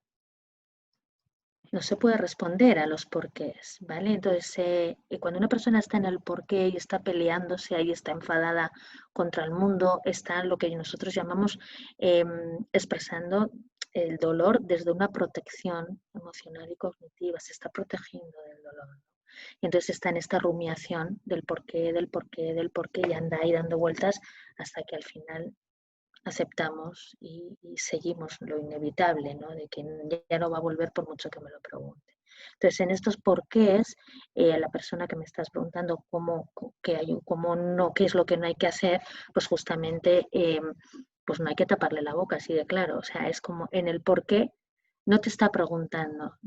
No se puede responder a los porqués, ¿vale? Entonces, cuando una persona está en el porqué y está peleándose, ahí está enfadada contra el mundo, está en lo que nosotros llamamos expresando el dolor desde una protección emocional y cognitiva, se está protegiendo del dolor. Y entonces está en esta rumiación del porqué, del porqué, del porqué y anda ahí dando vueltas hasta que al final aceptamos y seguimos lo inevitable, ¿no? De que ya no va a volver por mucho que me lo pregunte. Entonces, en estos porqués, la persona que me estás preguntando cómo no, qué es lo que no hay que hacer, pues justamente pues no hay que taparle la boca, así de claro. O sea, es como en el porqué no te está preguntando,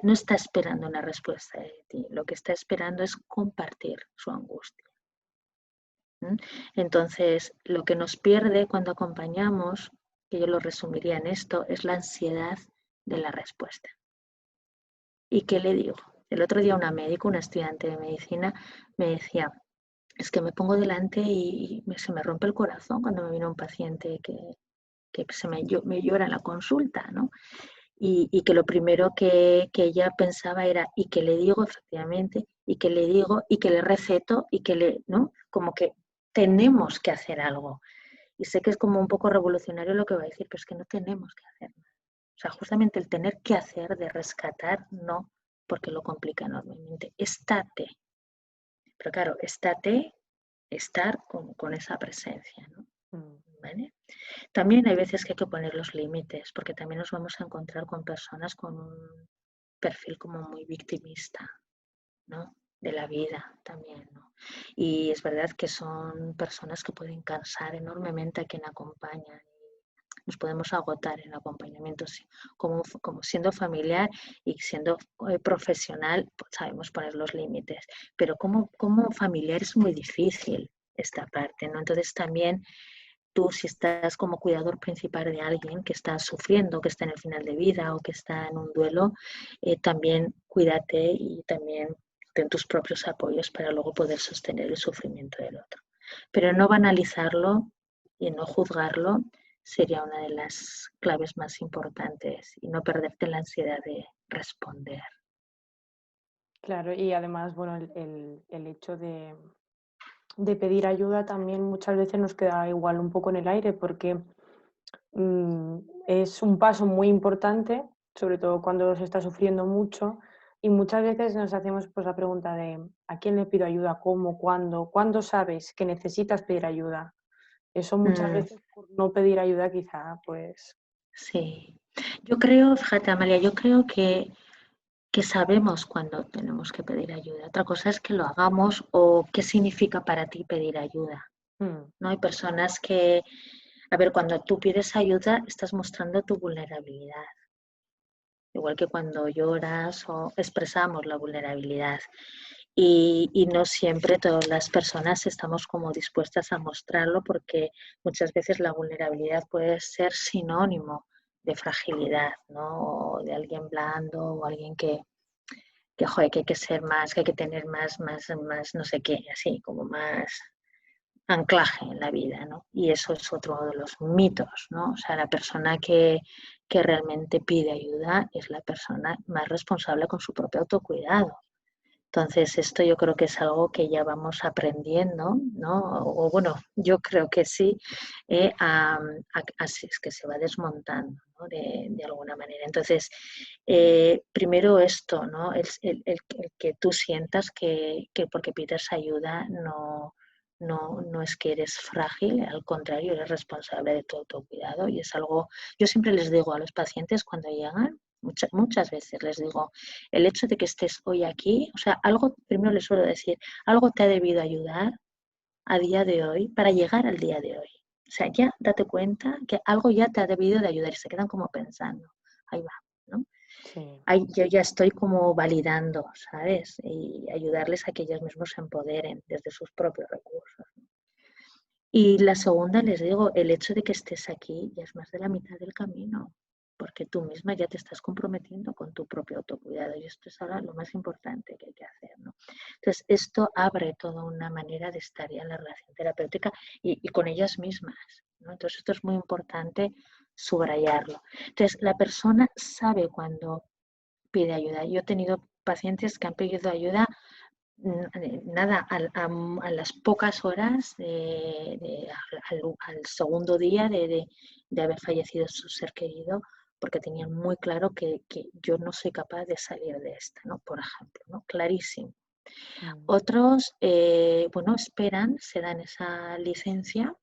no está esperando una respuesta de ti. Lo que está esperando es compartir su angustia. Entonces, lo que nos pierde cuando acompañamos, que yo lo resumiría en esto, es la ansiedad de la respuesta. ¿Y qué le digo? El otro día una médico, una estudiante de medicina, me decía, es que me pongo delante y se me rompe el corazón cuando me viene un paciente que me llora en la consulta, ¿no? y que lo primero que ella pensaba era, y que le digo efectivamente, y que le digo, y que le receto, y que le, ¿no? Como que tenemos que hacer algo. Y sé que es como un poco revolucionario lo que va a decir, pero es que no tenemos que hacer nada. O sea, justamente el tener que hacer, de rescatar, no, porque lo complica enormemente. Estate. Pero claro, estate, estar con esa presencia, ¿no? Mm. ¿Vale? También hay veces que hay que poner los límites, porque también nos vamos a encontrar con personas con un perfil como muy victimista, ¿no? De la vida también, ¿no? Y es verdad que son personas que pueden cansar enormemente a quien acompañan. Nos podemos agotar en acompañamiento como siendo familiar y siendo profesional, pues sabemos poner los límites, pero como familiar es muy difícil esta parte, ¿no? Entonces también tú, si estás como cuidador principal de alguien que está sufriendo, que está en el final de vida o que está en un duelo, también cuídate y también ten tus propios apoyos para luego poder sostener el sufrimiento del otro. Pero no banalizarlo y no juzgarlo sería una de las claves más importantes y no perderte en la ansiedad de responder. Claro, y además, bueno, el hecho de pedir ayuda también muchas veces nos queda igual un poco en el aire porque es un paso muy importante, sobre todo cuando se está sufriendo mucho, y muchas veces nos hacemos pues la pregunta de ¿a quién le pido ayuda? ¿Cómo? ¿Cuándo? ¿Cuándo sabes que necesitas pedir ayuda? Eso muchas Mm, veces por no pedir ayuda quizá pues... sí. Yo creo, fíjate Amalia, yo creo que sabemos cuándo tenemos que pedir ayuda. Otra cosa es que lo hagamos o qué significa para ti pedir ayuda. mm, ¿No? Hay personas que, a ver, cuando tú pides ayuda estás mostrando tu vulnerabilidad, igual que cuando lloras o expresamos la vulnerabilidad. Y no siempre todas las personas estamos como dispuestas a mostrarlo porque muchas veces la vulnerabilidad puede ser sinónimo de fragilidad, ¿no? O de alguien blando o alguien joder, que hay que ser más, que hay que tener más, no sé qué, así, como más anclaje en la vida, ¿no? Y eso es otro de los mitos, ¿no? O sea, la persona que realmente pide ayuda es la persona más responsable con su propio autocuidado. Entonces, esto yo creo que es algo que ya vamos aprendiendo, ¿no? O bueno, yo creo que sí, así es que se va desmontando, ¿no? De alguna manera. Entonces, primero esto, ¿no? El que tú sientas que porque pides ayuda no es que eres frágil, al contrario, eres responsable de tu autocuidado y es algo, yo siempre les digo a los pacientes cuando llegan, muchas veces les digo, el hecho de que estés hoy aquí, o sea, algo, primero les suelo decir, algo te ha debido ayudar a día de hoy para llegar al día de hoy. O sea, ya date cuenta que algo ya te ha debido de ayudar y se quedan como pensando, ahí va, ¿no? sí. Ahí yo ya estoy como validando, ¿sabes? Y ayudarles a que ellos mismos se empoderen desde sus propios recursos. Y la segunda, les digo, el hecho de que estés aquí ya es más de la mitad del camino, porque tú misma ya te estás comprometiendo con tu propio autocuidado y esto es ahora lo más importante que hay que hacer, ¿no? Entonces, esto abre toda una manera de estar ya en la relación terapéutica y con ellas mismas, ¿no? Entonces, esto es muy importante subrayarlo. Entonces, la persona sabe cuando pide ayuda. Yo he tenido pacientes que han pedido ayuda nada, a las pocas horas al segundo día de haber fallecido su ser querido, porque tenían muy claro que yo no soy capaz de salir de esta, ¿no? Por ejemplo, ¿no? Clarísimo. Mm. Otros, bueno, esperan, se dan esa licencia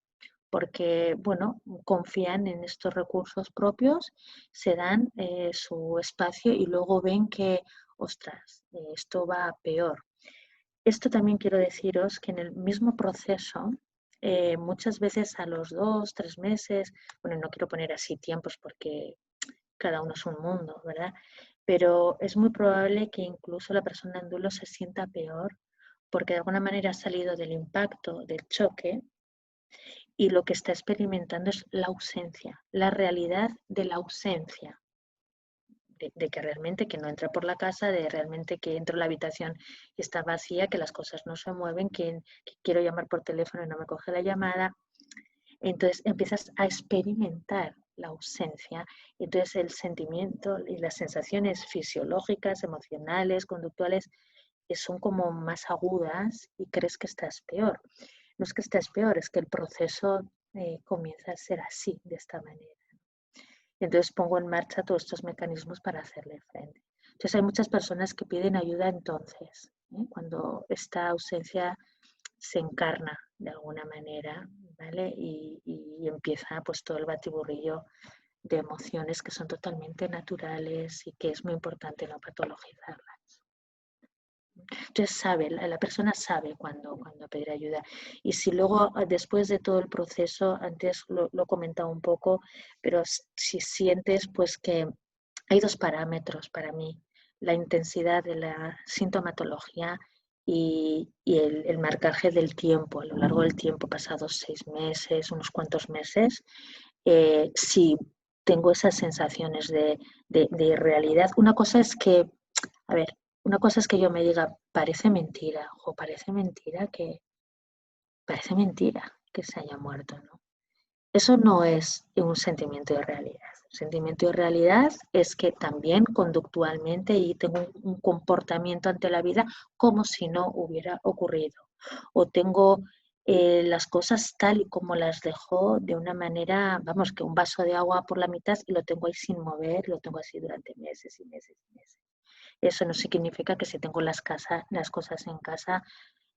porque, bueno, confían en estos recursos propios, se dan su espacio y luego ven que, ostras, esto va a peor. Esto también quiero deciros que en el mismo proceso, muchas veces a los 2, 3 meses, bueno, no quiero poner así tiempos porque cada uno es un mundo, ¿verdad? Pero es muy probable que incluso la persona en duelo se sienta peor porque de alguna manera ha salido del impacto, del choque, y lo que está experimentando es la ausencia, la realidad de la ausencia. De que realmente que no entra por la casa, de realmente que entro en la habitación y está vacía, que las cosas no se mueven, que quiero llamar por teléfono y no me coge la llamada. Entonces empiezas a experimentar la ausencia. Entonces el sentimiento y las sensaciones fisiológicas, emocionales, conductuales, son como más agudas y crees que estás peor. No es que estés peor, es que el proceso comienza a ser así, de esta manera. Entonces pongo en marcha todos estos mecanismos para hacerle frente. Entonces hay muchas personas que piden ayuda entonces, cuando esta ausencia se encarna de alguna manera, ¿vale? Y empieza pues todo el batiburrillo de emociones que son totalmente naturales y que es muy importante no patologizarlas. Entonces la persona sabe cuándo pedir ayuda. Y si luego, después de todo el proceso, antes lo he comentado un poco, pero si sientes pues que hay dos parámetros para mí, la intensidad de la sintomatología y el marcaje del tiempo, a lo largo del tiempo, pasados 6 meses, unos cuantos meses, si tengo esas sensaciones de irrealidad. Una cosa es que, a ver, una cosa es que yo me diga, parece mentira que se haya muerto, ¿no? Eso no es un sentimiento de realidad. El sentimiento de realidad es que también conductualmente y tengo un comportamiento ante la vida como si no hubiera ocurrido. O tengo las cosas tal y como las dejó de una manera, vamos, que un vaso de agua por la mitad y lo tengo ahí sin mover, lo tengo así durante meses y meses y meses. Eso no significa que si tengo las cosas en casa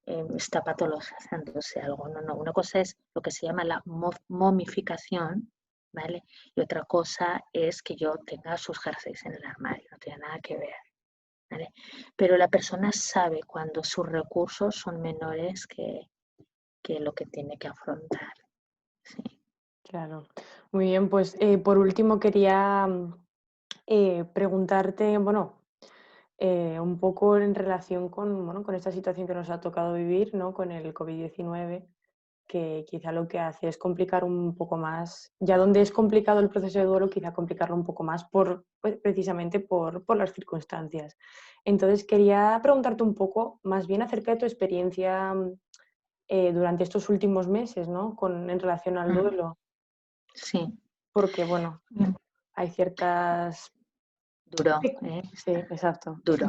está patologizándose algo. No, no. Una cosa es lo que se llama la momificación, ¿vale? Y otra cosa es que yo tenga sus jerseys en el armario, no tiene nada que ver, ¿vale? Pero la persona sabe cuando sus recursos son menores que lo que tiene que afrontar. Sí. Claro. Muy bien, pues por último quería preguntarte, bueno, un poco en relación con, bueno, con esta situación que nos ha tocado vivir, ¿no? Con el COVID-19, que quizá lo que hace es complicar un poco más, ya donde es complicado el proceso de duelo, quizá complicarlo un poco más pues, precisamente por las circunstancias. Entonces quería preguntarte un poco más bien acerca de tu experiencia durante estos últimos meses, ¿no? En relación al duelo, Sí. porque bueno, hay ciertas... Duro, Sí, exacto. duro.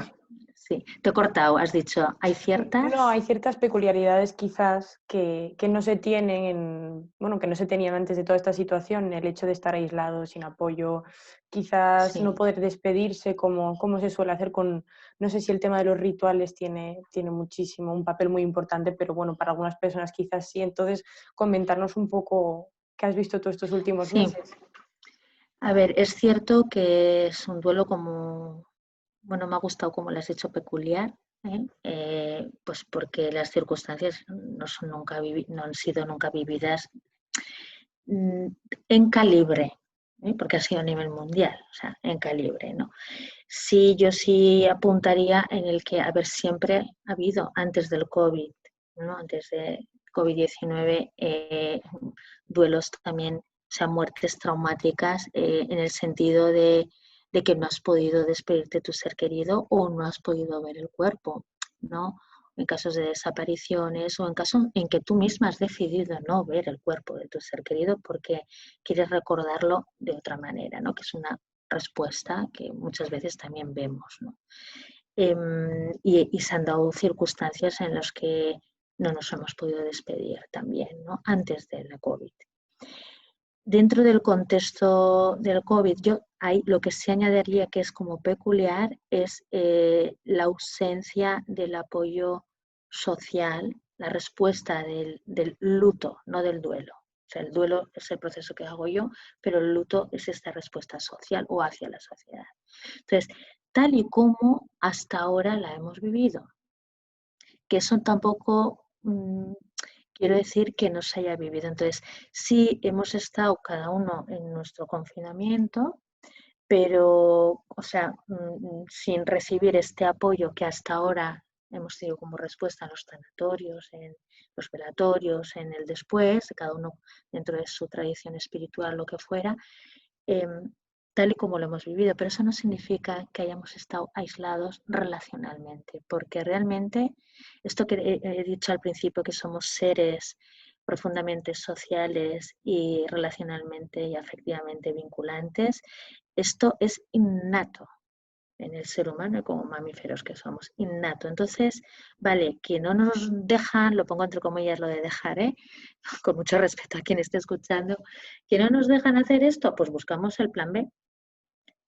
Sí. Te he cortado, has dicho, hay No, hay ciertas... ciertas peculiaridades quizás que no se tienen, bueno, que no se tenían antes de toda esta situación, el hecho de estar aislado, sin apoyo, quizás no Sí. poder despedirse como se suele hacer con, no sé si el tema de los rituales tiene muchísimo, un papel muy importante, pero bueno, para algunas personas quizás sí. Entonces, comentarnos un poco qué has visto tú estos últimos Sí. meses. A ver, es cierto que es un duelo como, bueno, me ha gustado como lo has dicho, peculiar, pues porque las circunstancias no han sido nunca vividas mm, en calibre, porque ha sido a nivel mundial, o sea, en calibre, ¿no? Sí, yo sí apuntaría en el que, a ver, siempre ha habido antes del COVID, ¿no? Antes de COVID-19, duelos también, o sea, muertes traumáticas en el sentido de que no has podido despedirte de tu ser querido o no has podido ver el cuerpo, ¿no? En casos de desapariciones o en casos en que tú misma has decidido no ver el cuerpo de tu ser querido porque quieres recordarlo de otra manera, ¿no? Que es una respuesta que muchas veces también vemos, ¿no? Y se han dado circunstancias en las que no nos hemos podido despedir también, ¿no? Antes de la COVID. Dentro del contexto del COVID, yo ahí lo que sí añadiría que es como peculiar es la ausencia del apoyo social, la respuesta del luto, no del duelo. O sea, el duelo es el proceso que hago yo, pero el luto es esta respuesta social o hacia la sociedad. Entonces, tal y como hasta ahora la hemos vivido, que eso tampoco quiero decir que no se haya vivido. Entonces, sí hemos estado cada uno en nuestro confinamiento, pero, o sea, sin recibir este apoyo que hasta ahora hemos tenido como respuesta en los tanatorios, en los velatorios, en el después, cada uno dentro de su tradición espiritual, lo que fuera, tal y como lo hemos vivido. Pero eso no significa que hayamos estado aislados relacionalmente, porque realmente esto que he dicho al principio, que somos seres profundamente sociales y relacionalmente y afectivamente vinculantes. Esto es innato en el ser humano y como mamíferos que somos, innato. Entonces, vale, que no nos dejan, lo pongo entre comillas lo de dejar, con mucho respeto a quien esté escuchando, que no nos dejan hacer esto, pues buscamos el plan B.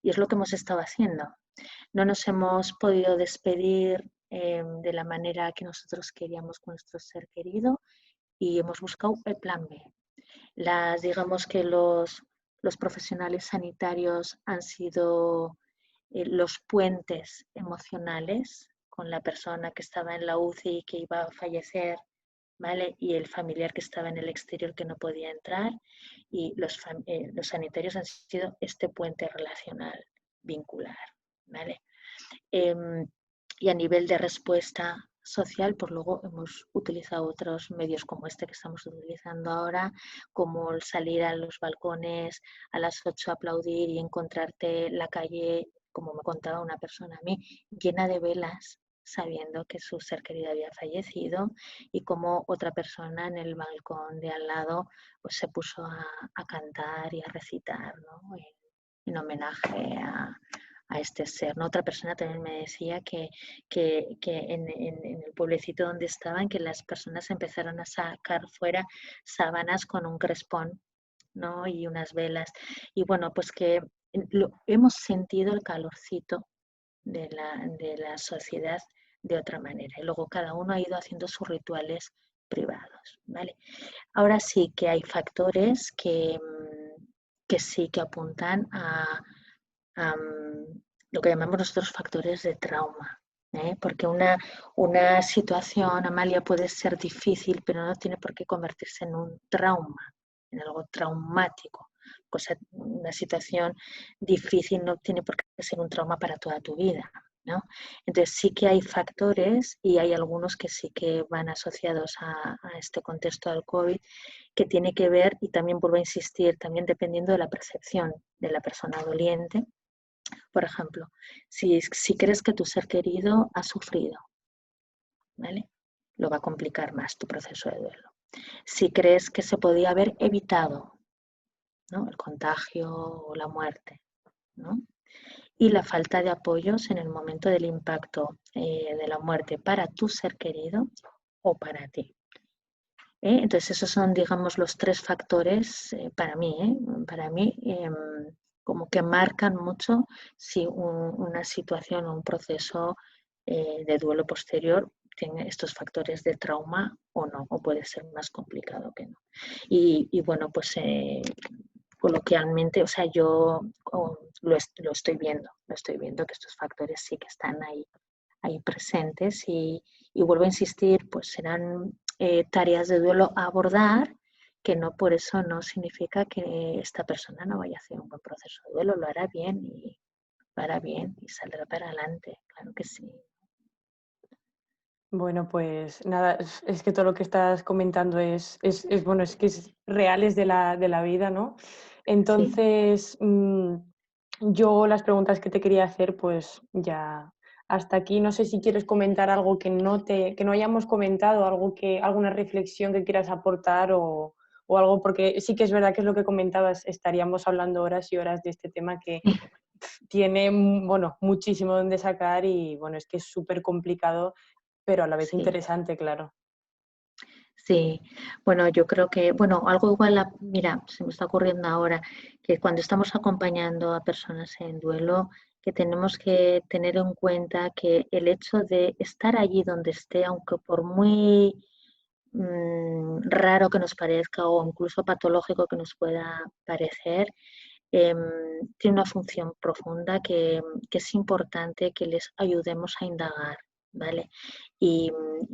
Y es lo que hemos estado haciendo. No nos hemos podido despedir de la manera que nosotros queríamos con nuestro ser querido y hemos buscado el plan B. Digamos que los profesionales sanitarios han sido los puentes emocionales con la persona que estaba en la UCI y que iba a fallecer, ¿vale? Y el familiar que estaba en el exterior que no podía entrar, y los sanitarios han sido este puente relacional vincular, ¿vale? Y a nivel de respuesta social, pues luego hemos utilizado otros medios como este que estamos utilizando ahora, como el salir a los balcones a las 8 a aplaudir y encontrarte la calle, como me contaba una persona a mí, llena de velas, sabiendo que su ser querido había fallecido, y como otra persona en el balcón de al lado pues se puso a cantar y a recitar, ¿no? En homenaje a este ser, ¿no? Otra persona también me decía que en el pueblecito donde estaban, que las personas empezaron a sacar fuera sábanas con un crespón, ¿no? Y unas velas. Y bueno, pues que hemos sentido el calorcito de la sociedad de otra manera. Y luego cada uno ha ido haciendo sus rituales privados, ¿vale? Ahora sí que hay factores que sí que apuntan a lo que llamamos nosotros factores de trauma. Porque una situación, Amalia, puede ser difícil, pero no tiene por qué convertirse en un trauma, en algo traumático. Una situación difícil no tiene por qué ser un trauma para toda tu vida, ¿no? Entonces sí que hay factores, y hay algunos que sí que van asociados a este contexto del COVID, que tiene que ver, y también vuelvo a insistir, también dependiendo de la percepción de la persona doliente. Por ejemplo, si crees que tu ser querido ha sufrido, ¿vale? Lo va a complicar más tu proceso de duelo. Si crees que se podía haber evitado, ¿no? El contagio o la muerte, ¿no? Y la falta de apoyos en el momento del impacto de la muerte para tu ser querido o para ti. Entonces esos son, digamos, los tres factores para mí, como que marcan mucho si una situación o un proceso de duelo posterior tiene estos factores de trauma o no, o puede ser más complicado que no. Y bueno, pues coloquialmente, o sea, yo lo estoy viendo que estos factores sí que están ahí presentes, y vuelvo a insistir, pues serán tareas de duelo a abordar, que no por eso no significa que esta persona no vaya a hacer un buen proceso de duelo, lo hará bien y saldrá para adelante, claro que sí. Bueno, pues nada, es que todo lo que estás comentando bueno, es que es real, es de la vida, ¿no? Sí. Entonces, yo las preguntas que te quería hacer, pues ya hasta aquí. No sé si quieres comentar algo que no hayamos comentado, alguna reflexión que quieras aportar o algo, porque sí que es verdad que es lo que comentabas, estaríamos hablando horas y horas de este tema que tiene, bueno, muchísimo donde sacar y bueno, es que es súper complicado pero a la vez Sí. interesante, claro. Sí, bueno, yo creo que, bueno, algo igual, mira, se me está ocurriendo ahora, que cuando estamos acompañando a personas en duelo, que tenemos que tener en cuenta que el hecho de estar allí donde esté, aunque por muy raro que nos parezca o incluso patológico que nos pueda parecer, tiene una función profunda que es importante que les ayudemos a indagar, ¿vale? Y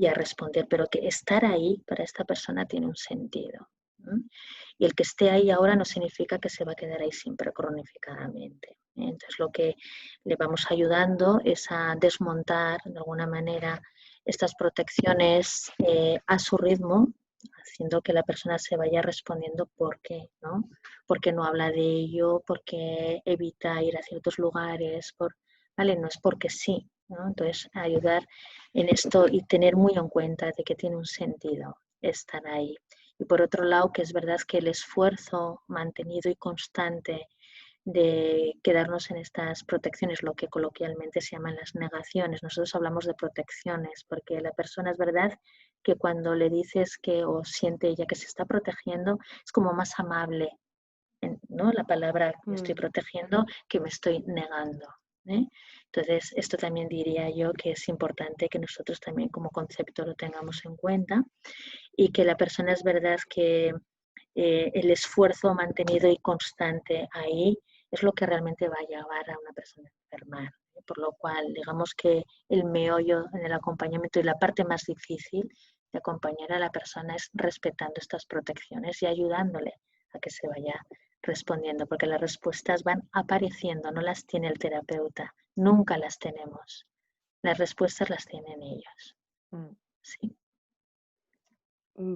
a responder, pero que estar ahí para esta persona tiene un sentido. Y el que esté ahí ahora no significa que se va a quedar ahí siempre cronificadamente. Entonces lo que le vamos ayudando es a desmontar de alguna manera estas protecciones a su ritmo, haciendo que la persona se vaya respondiendo por qué, ¿no? Por qué no habla de ello, por qué evita ir a ciertos lugares, ¿vale? No es porque sí, ¿no? Entonces ayudar en esto y tener muy en cuenta de que tiene un sentido estar ahí. Y por otro lado, que es verdad que el esfuerzo mantenido y constante de quedarnos en estas protecciones, lo que coloquialmente se llaman las negaciones. Nosotros hablamos de protecciones porque la persona es verdad que cuando le dices que o siente ella que se está protegiendo, es como más amable, ¿no? La palabra me estoy protegiendo que me estoy negando. Entonces, esto también diría yo que es importante que nosotros también como concepto lo tengamos en cuenta y que la persona es verdad que el esfuerzo mantenido y constante ahí es lo que realmente va a llevar a una persona a enfermar. Por lo cual, digamos que el meollo en el acompañamiento y la parte más difícil de acompañar a la persona es respetando estas protecciones y ayudándole a que se vaya respondiendo, porque las respuestas van apareciendo, no las tiene el terapeuta, nunca las tenemos. Las respuestas las tienen ellos. Sí.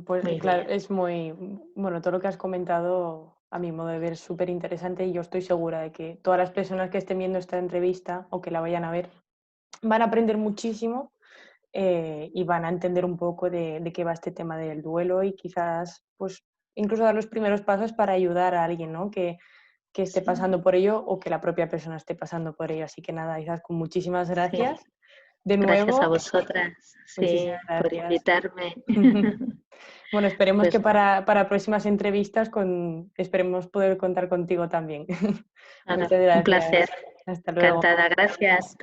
Pues Muy claro, bien. es muy, bueno, todo lo que has comentado a mi modo de ver es súper interesante y yo estoy segura de que todas las personas que estén viendo esta entrevista o que la vayan a ver van a aprender muchísimo y van a entender un poco de qué va este tema del duelo y quizás pues incluso dar los primeros pasos para ayudar a alguien, ¿no? que esté pasando por ello o que la propia persona esté pasando por ello. Así que nada, Izaskun, muchísimas Sí. gracias. De Gracias a nuevo, vosotras, sí, muchísimas por gracias. invitarme. Bueno, esperemos que Pues para próximas entrevistas esperemos poder contar contigo también. nada, Muchas un gracias. placer. Hasta luego. Encantada, gracias.